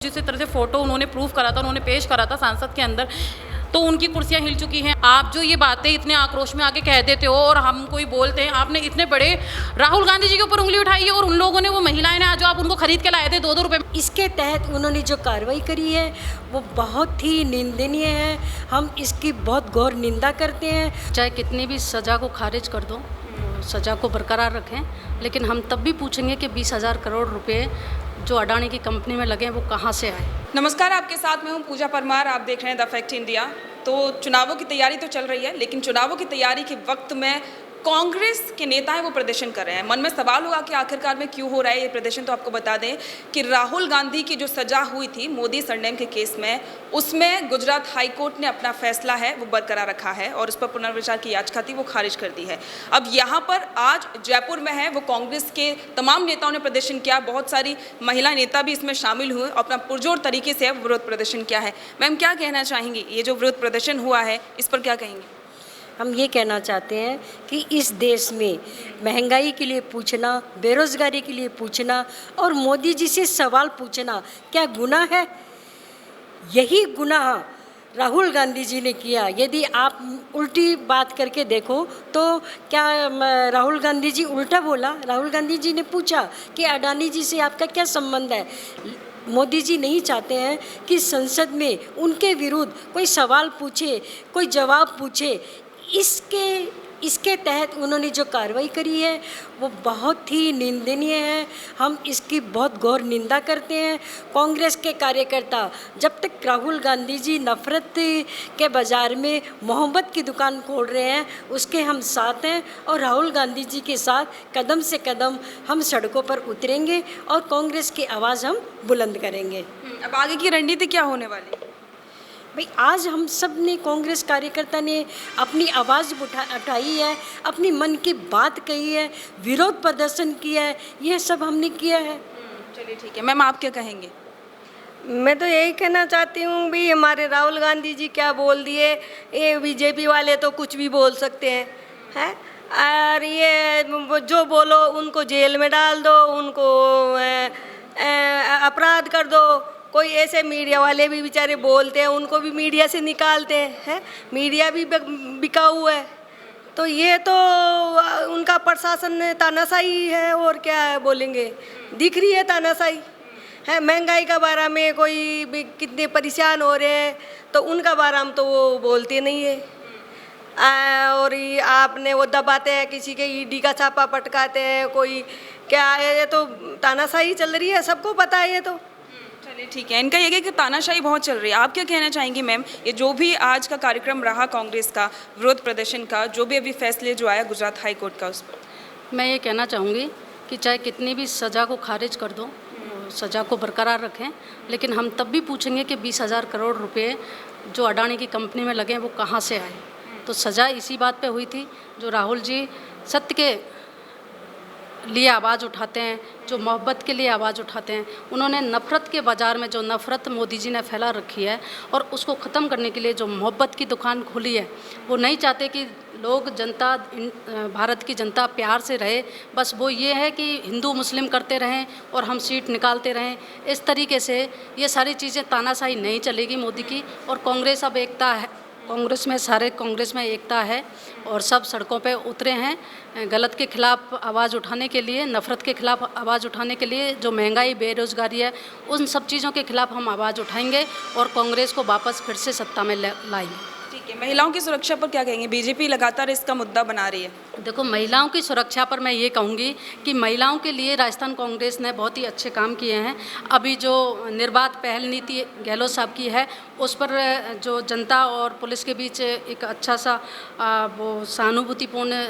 जिस तरह से फोटो उन्होंने प्रूफ करा था, उन्होंने पेश करा था सांसद के अंदर, तो उनकी कुर्सियां हिल चुकी हैं। आप जो ये बातें इतने आक्रोश में आके कह देते हो और हम कोई बोलते हैं, आपने इतने बड़े राहुल गांधी जी के ऊपर उंगली उठाई है और उन लोगों ने, वो महिलाएं ने जो आप उनको खरीद के लाए थे 2-2 रुपए। इसके तहत उन्होंने जो कार्रवाई करी है वो बहुत ही निंदनीय है। हम इसकी बहुत घोर निंदा करते हैं। चाहे कितनी भी सज़ा को खारिज कर दो, सज़ा को बरकरार रखें, लेकिन हम तब भी पूछेंगे कि 20,000 करोड़ रुपए जो अडानी की कंपनी में लगे वो कहाँ से आए। नमस्कार, आपके साथ मैं हूं पूजा परमार। आप देख रहे हैं द फैक्ट इंडिया। तो चुनावों की तैयारी तो चल रही है, लेकिन चुनावों की तैयारी के वक्त में कांग्रेस के नेता हैं वो प्रदर्शन कर रहे हैं। मन में सवाल होगा कि आखिरकार में क्यों हो रहा है ये प्रदर्शन। तो आपको बता दें कि राहुल गांधी की जो सजा हुई थी मोदी सरनेम के केस में, उसमें गुजरात हाई कोर्ट ने अपना फैसला है वो बरकरार रखा है और उस पर पुनर्विचार की याचिका थी वो खारिज कर दी है। अब यहाँ पर आज जयपुर में है वो कांग्रेस के तमाम नेताओं ने प्रदर्शन किया। बहुत सारी महिला नेता भी इसमें शामिल हुए, अपना पुरजोर तरीके से विरोध प्रदर्शन किया है। मैम, क्या कहना चाहेंगी, ये जो विरोध प्रदर्शन हुआ है इस पर क्या कहेंगे? हम ये कहना चाहते हैं कि इस देश में महंगाई के लिए पूछना, बेरोज़गारी के लिए पूछना और मोदी जी से सवाल पूछना क्या गुनाह है? यही गुनाह राहुल गांधी जी ने किया। यदि आप उल्टी बात करके देखो तो क्या राहुल गांधी जी उल्टा बोला? राहुल गांधी जी ने पूछा कि अडानी जी से आपका क्या संबंध है। मोदी जी नहीं चाहते हैं कि संसद में उनके विरुद्ध कोई सवाल पूछे, कोई जवाब पूछे। इसके तहत उन्होंने जो कार्रवाई करी है वो बहुत ही निंदनीय है। हम इसकी बहुत घोर निंदा करते हैं। कांग्रेस के कार्यकर्ता जब तक राहुल गांधी जी नफ़रत के बाज़ार में मोहब्बत की दुकान खोल रहे हैं उसके हम साथ हैं और राहुल गांधी जी के साथ कदम से कदम हम सड़कों पर उतरेंगे और कांग्रेस की आवाज़ हम बुलंद करेंगे। अब आगे की रणनीति क्या होने वाली है? भाई, आज हम सब ने, कांग्रेस कार्यकर्ता ने अपनी आवाज़ उठाई है, अपनी मन की बात कही है, विरोध प्रदर्शन किया है, यह सब हमने किया है। चलिए ठीक है। मैम, आप क्या कहेंगे? मैं तो यही कहना चाहती हूँ भी हमारे राहुल गांधी जी क्या बोल दिए, ये बीजेपी वाले तो कुछ भी बोल सकते हैं और ये जो बोलो उनको जेल में डाल दो, उनको अपराध कर दो। कोई ऐसे मीडिया वाले भी बेचारे बोलते हैं, उनको भी मीडिया से निकालते हैं। मीडिया भी बिकाऊ है। तो ये तो उनका प्रशासन तानाशाही है और क्या बोलेंगे, दिख रही है तानाशाही है। महंगाई का बारे में कोई भी कितने परेशान हो रहे हैं तो उनका बारे में तो वो बोलते नहीं है। और आपने वो दबाते हैं, किसी के ईडी का छापा पटकाते हैं, कोई क्या है। ये तो तानाशाही चल रही है, सबको पता है ये तो। चलिए ठीक है। इनका ये है कि तानाशाही बहुत चल रही है। आप क्या कहना चाहेंगी मैम, ये जो भी आज का कार्यक्रम रहा कांग्रेस का विरोध प्रदर्शन का, जो भी अभी फैसले जो आया गुजरात हाई कोर्ट का, उस पर? मैं ये कहना चाहूँगी कि चाहे कितनी भी सज़ा को खारिज कर दो, सज़ा को बरकरार रखें, लेकिन हम तब भी पूछेंगे कि 20,000 करोड़ रुपए जो अडानी की कंपनी में लगे वो कहाँ से आए। तो सज़ा इसी बात पे हुई थी, जो राहुल जी सत्य के लिए आवाज़ उठाते हैं, जो मोहब्बत के लिए आवाज़ उठाते हैं। उन्होंने नफ़रत के बाज़ार में जो नफ़रत मोदी जी ने फैला रखी है और उसको ख़त्म करने के लिए जो मोहब्बत की दुकान खोली है, वो नहीं चाहते कि लोग, जनता, भारत की जनता प्यार से रहे। बस वो ये है कि हिंदू मुस्लिम करते रहें और हम सीट निकालते रहें। इस तरीके से ये सारी चीज़ें, तानाशाही नहीं चलेगी मोदी की। और कांग्रेस अब एकता है, कांग्रेस में सारे कांग्रेस में एकता है और सब सड़कों पे उतरे हैं गलत के खिलाफ आवाज़ उठाने के लिए, नफ़रत के खिलाफ आवाज़ उठाने के लिए। जो महंगाई, बेरोज़गारी है, उन सब चीज़ों के खिलाफ हम आवाज़ उठाएंगे और कांग्रेस को वापस फिर से सत्ता में लाएंगे। ठीक है। महिलाओं की सुरक्षा पर क्या कहेंगे? बीजेपी लगातार इसका मुद्दा बना रही है। देखो, महिलाओं की सुरक्षा पर मैं ये कहूँगी कि महिलाओं के लिए राजस्थान कांग्रेस ने बहुत ही अच्छे काम किए हैं। अभी जो निर्बाध पहल नीति गहलोत साहब की है, उस पर जो जनता और पुलिस के बीच एक अच्छा सा वो सहानुभूतिपूर्ण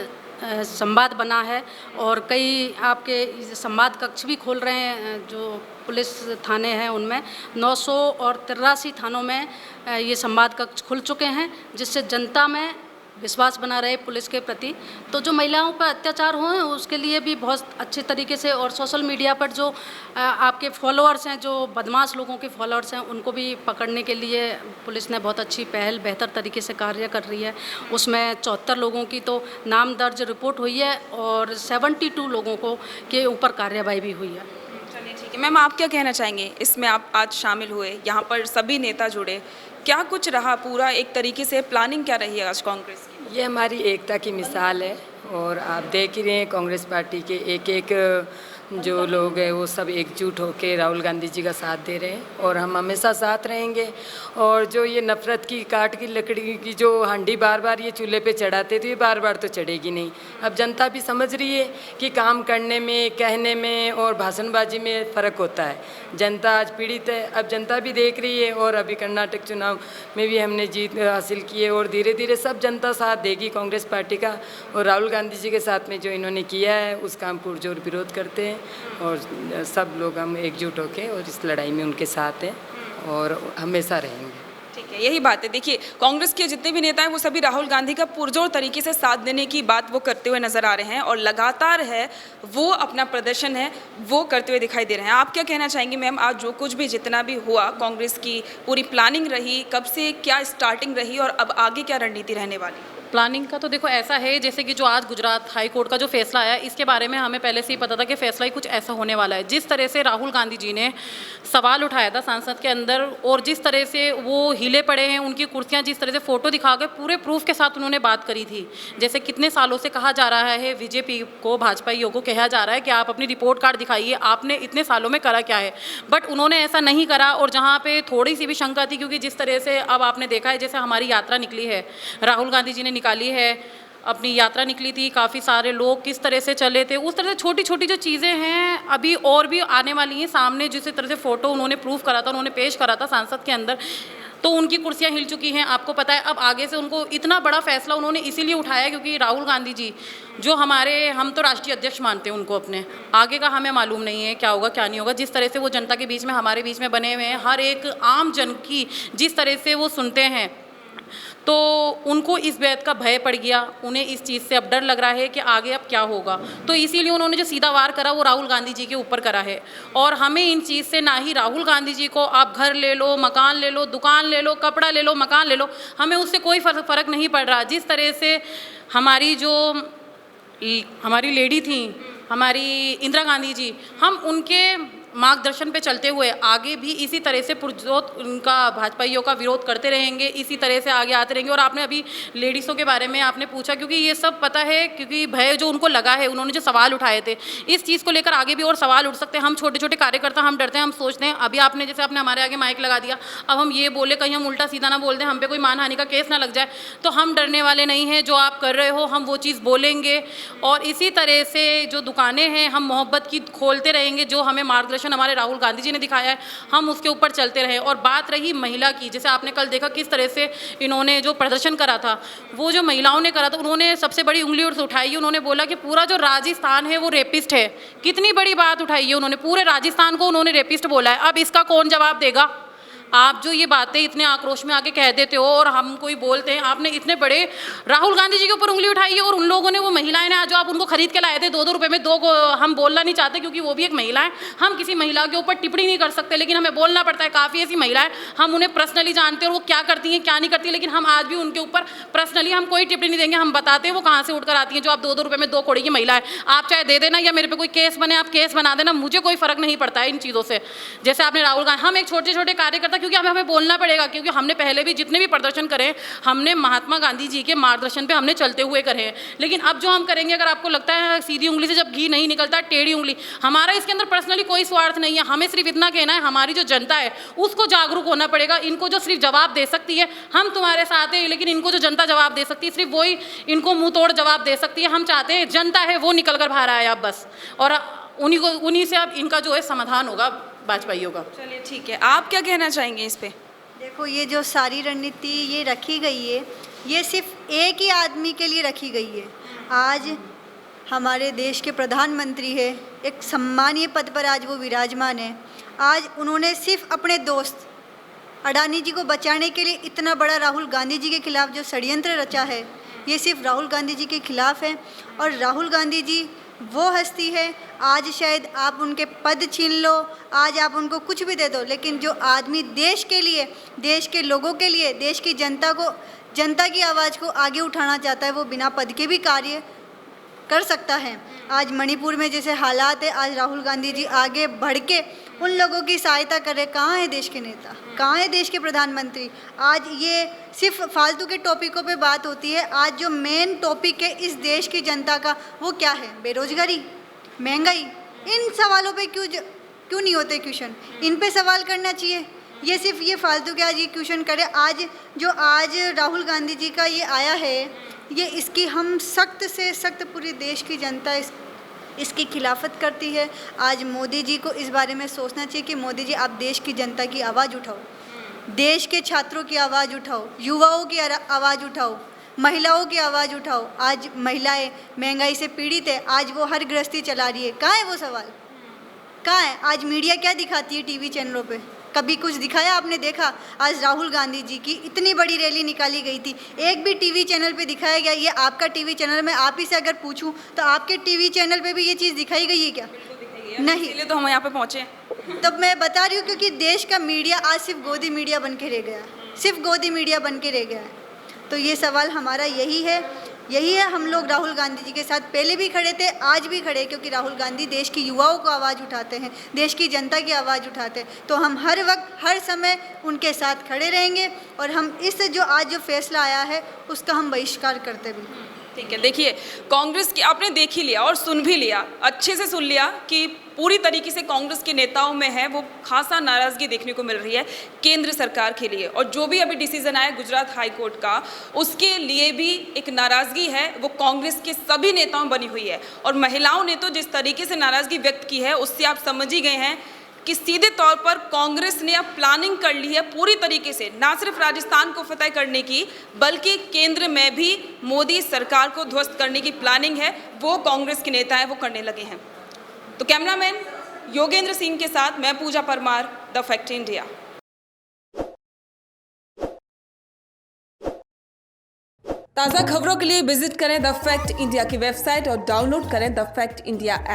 संवाद बना है और कई आपके संवाद कक्ष भी खोल रहे हैं। जो पुलिस थाने हैं उनमें 983 थानों में ये संवाद कक्ष खुल चुके हैं, जिससे जनता में विश्वास बना रहे पुलिस के प्रति। तो जो महिलाओं पर अत्याचार हुए उसके लिए भी बहुत अच्छे तरीके से, और सोशल मीडिया पर जो आपके फॉलोअर्स हैं, जो बदमाश लोगों के फॉलोअर्स हैं, उनको भी पकड़ने के लिए पुलिस ने बहुत अच्छी पहल, बेहतर तरीके से कार्य कर रही है। उसमें 74 लोगों की तो नाम दर्ज रिपोर्ट हुई है और 72 लोगों को के ऊपर कार्रवाई भी हुई है। चलिए ठीक ठीक है मैम, आप क्या कहना चाहेंगे इसमें? आप आज शामिल हुए, यहाँ पर सभी नेता जुड़े, क्या कुछ रहा पूरा एक तरीके से प्लानिंग क्या रही है आज कांग्रेस की? ये हमारी एकता की मिसाल है और आप देख ही रहे हैं कांग्रेस पार्टी के एक एक जो लोग हैं वो सब एकजुट होकर राहुल गांधी जी का साथ दे रहे हैं और हम हमेशा साथ रहेंगे। और जो ये नफ़रत की काट की लकड़ी की जो हांडी बार बार ये चूल्हे पे चढ़ाते तो ये बार बार तो चढ़ेगी नहीं। अब जनता भी समझ रही है कि काम करने में, कहने में और भाषणबाजी में फ़र्क होता है। जनता आज पीड़ित है, अब जनता भी देख रही है और अभी कर्नाटक चुनाव में भी हमने जीत हासिल की है और धीरे धीरे सब जनता साथ देगी कांग्रेस पार्टी का। और राहुल गांधी जी के साथ में जो इन्होंने किया है उसका हम पुरजोर विरोध करते हैं और सब लोग हम एकजुट होकर और इस लड़ाई में उनके साथ हैं और हमेशा रहेंगे। ठीक है, यही बात है। देखिए कांग्रेस के जितने भी नेता हैं वो सभी राहुल गांधी का पुरजोर तरीके से साथ देने की बात वो करते हुए नजर आ रहे हैं और लगातार है वो अपना प्रदर्शन है वो करते हुए दिखाई दे रहे हैं। आप क्या कहना चाहेंगे मैम, आज जो कुछ भी जितना भी हुआ, कांग्रेस की पूरी प्लानिंग रही, कब से क्या स्टार्टिंग रही और अब आगे क्या रणनीति रहने वाली? प्लानिंग का तो देखो ऐसा है जैसे कि जो आज गुजरात हाई कोर्ट का जो फैसला आया, इसके बारे में हमें पहले से ही पता था कि फैसला ही कुछ ऐसा होने वाला है। जिस तरह से राहुल गांधी जी ने सवाल उठाया था संसद के अंदर और जिस तरह से वो हिले पड़े हैं, उनकी कुर्सियां जिस तरह से फ़ोटो दिखा के पूरे प्रूफ के साथ उन्होंने बात करी थी। जैसे कितने सालों से कहा जा रहा है, बीजेपी को, भाजपाइयों को कहा जा रहा है कि आप अपनी रिपोर्ट कार्ड दिखाइए, आपने इतने सालों में करा क्या है। बट उन्होंने ऐसा नहीं करा और जहाँ पे थोड़ी सी भी शंका थी, क्योंकि जिस तरह से अब आपने देखा है जैसे हमारी यात्रा निकली है, राहुल गांधी जी ने निकाली है, अपनी यात्रा निकली थी, काफ़ी सारे लोग किस तरह से चले थे, उस तरह से छोटी छोटी जो चीज़ें हैं अभी और भी आने वाली हैं सामने। जिस तरह से फ़ोटो उन्होंने प्रूफ करा था, उन्होंने पेश करा था संसद के अंदर, तो उनकी कुर्सियां हिल चुकी हैं, आपको पता है। अब आगे से उनको इतना बड़ा फैसला उन्होंने इसीलिए उठाया क्योंकि राहुल गांधी जी जो हम तो राष्ट्रीय अध्यक्ष मानते हैं उनको अपने, आगे का हमें मालूम नहीं है क्या होगा क्या नहीं होगा। जिस तरह से वो जनता के बीच में, हमारे बीच में बने हुए हैं, हर एक आम जन की जिस तरह से वो सुनते हैं, तो उनको इस बात का भय पड़ गया, उन्हें इस चीज़ से अब डर लग रहा है कि आगे अब क्या होगा। तो इसीलिए उन्होंने जो सीधा वार करा वो राहुल गांधी जी के ऊपर करा है। और हमें इन चीज़ से ना ही राहुल गांधी जी को आप घर ले लो, मकान ले लो, दुकान ले लो, कपड़ा ले लो, मकान ले लो, हमें उससे कोई फ़र्क नहीं पड़ रहा। जिस तरह से हमारी लेडी थी, हमारी इंदिरा गांधी जी, हम उनके मार्गदर्शन पे चलते हुए आगे भी इसी तरह से पुरजोर उनका भाजपाइयों का विरोध करते रहेंगे, इसी तरह से आगे आते रहेंगे। और आपने अभी लेडीज़ों के बारे में आपने पूछा, क्योंकि ये सब पता है, क्योंकि भय जो उनको लगा है, उन्होंने जो सवाल उठाए थे, इस चीज़ को लेकर आगे भी और सवाल उठ सकते हैं। हम छोटे छोटे कार्यकर्ता हम डरते हैं, हम सोचते हैं, अभी आपने जैसे आपने हमारे आगे माइक लगा दिया, अब हम ये बोले कहीं हम उल्टा सीधा ना बोल दें, हम पे कोई मानहानि का केस ना लग जाए, तो हम डरने वाले नहीं हैं। जो आप कर रहे हो हम वो चीज़ बोलेंगे और इसी तरह से जो दुकानें हैं हम मोहब्बत की खोलते रहेंगे, जो हमें मार्गदर्शन हमारे राहुल गांधी जी ने दिखाया है, हम उसके ऊपर चलते रहे। और बात रही महिला की, जैसे आपने कल देखा किस तरह से इन्होंने जो प्रदर्शन करा था, वो जो महिलाओं ने करा था, उन्होंने सबसे बड़ी उंगली उठाई है, उन्होंने बोला कि पूरा जो राजस्थान है वो रेपिस्ट है। कितनी बड़ी बात उठाई है उन्होंने, पूरे राजस्थान को उन्होंने रेपिस्ट बोला है। अब इसका कौन जवाब देगा? आप जो ये बातें इतने आक्रोश में आके कह देते हो और हम कोई बोलते हैं, आपने इतने बड़े राहुल गांधी जी के ऊपर उंगली उठाई है और उन लोगों ने, वो महिलाएं ने जो आप उनको खरीद के लाए थे 2-2 रुपए में, 2 को हम बोलना नहीं चाहते क्योंकि वो भी एक महिला है, हम किसी महिला के ऊपर टिप्पणी नहीं कर सकते, लेकिन हमें बोलना पड़ता है। काफ़ी ऐसी महिलाएं हम उन्हें पर्सनली जानते हैं और वो क्या करती हैं क्या नहीं करती, लेकिन हम आज भी उनके ऊपर पर्सनली हम कोई टिप्पणी नहीं देंगे। हम बताते हैं वो कहाँ से उठकर आती हैं, जो आप 2-2 रुपए में 2 कौड़ी की महिला है, आप चाहे दे देना या मेरे पे कोई केस बने, आप केस बना देना, मुझे कोई फर्क नहीं पड़ता है इन चीज़ों से। जैसे आपने राहुल गांधी, हम एक छोटे छोटे कार्यकर्ता, क्योंकि हमें बोलना पड़ेगा, क्योंकि हमने पहले भी जितने भी प्रदर्शन करे हमने महात्मा गांधी जी के मार्गदर्शन पे हमने चलते हुए करे हैं। लेकिन अब जो हम करेंगे, अगर आपको लगता है सीधी उंगली से जब घी नहीं निकलता, टेढ़ी उंगली, हमारा इसके अंदर पर्सनली कोई स्वार्थ नहीं है, हमें सिर्फ इतना कहना है, हमारी जो जनता है उसको जागरूक होना पड़ेगा। इनको जो सिर्फ जवाब दे सकती है, हम तुम्हारे साथ हैं, लेकिन इनको जो जनता जवाब दे सकती है सिर्फ वही इनको मुंह तोड़ जवाब दे सकती है। हम चाहते हैं जनता है वो निकल कर बाहर आए अब बस, और उन्हीं से अब इनका जो है समाधान होगा भाजपाइयों का। चलिए ठीक है, आप क्या कहना चाहेंगे इस पे? देखो, ये जो सारी रणनीति ये रखी गई है, ये सिर्फ एक ही आदमी के लिए रखी गई है। आज हमारे देश के प्रधानमंत्री है, एक सम्मानीय पद पर आज वो विराजमान है। आज उन्होंने सिर्फ अपने दोस्त अडानी जी को बचाने के लिए इतना बड़ा राहुल गांधी जी के खिलाफ जो षड्यंत्र रचा है, ये सिर्फ राहुल गांधी जी के खिलाफ है। और राहुल गांधी जी वो हस्ती है, आज शायद आप उनके पद छीन लो, आज आप उनको कुछ भी दे दो, लेकिन जो आदमी देश के लिए, देश के लोगों के लिए, देश की जनता की आवाज़ को आगे उठाना चाहता है, वो बिना पद के भी कार्य कर सकता है। आज मणिपुर में जैसे हालात है, आज राहुल गांधी जी आगे बढ़ के उन लोगों की सहायता कर रहे। कहाँ है देश के नेता, कहाँ है देश के प्रधानमंत्री? आज ये सिर्फ फालतू के टॉपिकों पे बात होती है। आज जो मेन टॉपिक है इस देश की जनता का वो क्या है? बेरोजगारी, महंगाई। इन सवालों पे क्यों नहीं होते क्वेश्चन? इन पे सवाल करना चाहिए। ये सिर्फ ये फालतू के आज ये क्वेश्चन करे। आज राहुल गांधी जी का ये आया है, ये इसकी हम सख्त से सख्त पूरी देश की जनता इसकी खिलाफत करती है। आज मोदी जी को इस बारे में सोचना चाहिए कि मोदी जी आप देश की जनता की आवाज़ उठाओ, देश के छात्रों की आवाज़ उठाओ, युवाओं की आवाज़ उठाओ, महिलाओं की आवाज़ उठाओ। आज महिलाएं महंगाई से पीड़ित है, आज वो हर गृहस्थी चला रही है। कहाँ है वो सवाल? कहाँ है? आज मीडिया क्या दिखाती है टीवी चैनलों पे? कभी कुछ दिखाया आपने? देखा? आज राहुल गांधी जी की इतनी बड़ी रैली निकाली गई थी, एक भी टीवी चैनल पे दिखाया गया? ये आपका टीवी चैनल, मैं आप ही से अगर पूछूं तो आपके टीवी चैनल पे भी ये चीज़ दिखाई गई है क्या? नहीं। इसलिए तो हम यहाँ पे पहुँचे हैं। तब मैं बता रही हूँ क्योंकि देश का मीडिया आज सिर्फ गोदी मीडिया बन के रह गया है, सिर्फ गोदी मीडिया बन के रह गया है। तो ये सवाल हमारा यही है। हम लोग राहुल गांधी जी के साथ पहले भी खड़े थे, आज भी खड़े, क्योंकि राहुल गांधी देश की युवाओं को आवाज़ उठाते हैं, देश की जनता की आवाज़ उठाते हैं। तो हम हर वक्त हर समय उनके साथ खड़े रहेंगे और हम इस जो फैसला आया है उसका हम बहिष्कार करते भी। ठीक है, देखिए कांग्रेस की आपने देख ही लिया और सुन भी लिया, अच्छे से सुन लिया कि पूरी तरीके से कांग्रेस के नेताओं में है वो खासा नाराज़गी देखने को मिल रही है केंद्र सरकार के लिए। और जो भी अभी डिसीजन आया गुजरात हाई कोर्ट का, उसके लिए भी एक नाराज़गी है वो कांग्रेस के सभी नेताओं में बनी हुई है। और महिलाओं ने तो जिस तरीके से नाराज़गी व्यक्त की है उससे आप समझ ही गए हैं कि सीधे तौर पर कांग्रेस ने अब प्लानिंग कर ली है पूरी तरीके से, ना सिर्फ राजस्थान को फतह करने की बल्कि केंद्र में भी मोदी सरकार को ध्वस्त करने की प्लानिंग है वो कांग्रेस के नेता हैं वो करने लगे हैं। तो कैमरामैन योगेंद्र सिंह के साथ मैं पूजा परमार, द फैक्ट इंडिया। ताज़ा खबरों के लिए विजिट करें द फैक्ट इंडिया की वेबसाइट और डाउनलोड करें द फैक्ट इंडिया ऐप।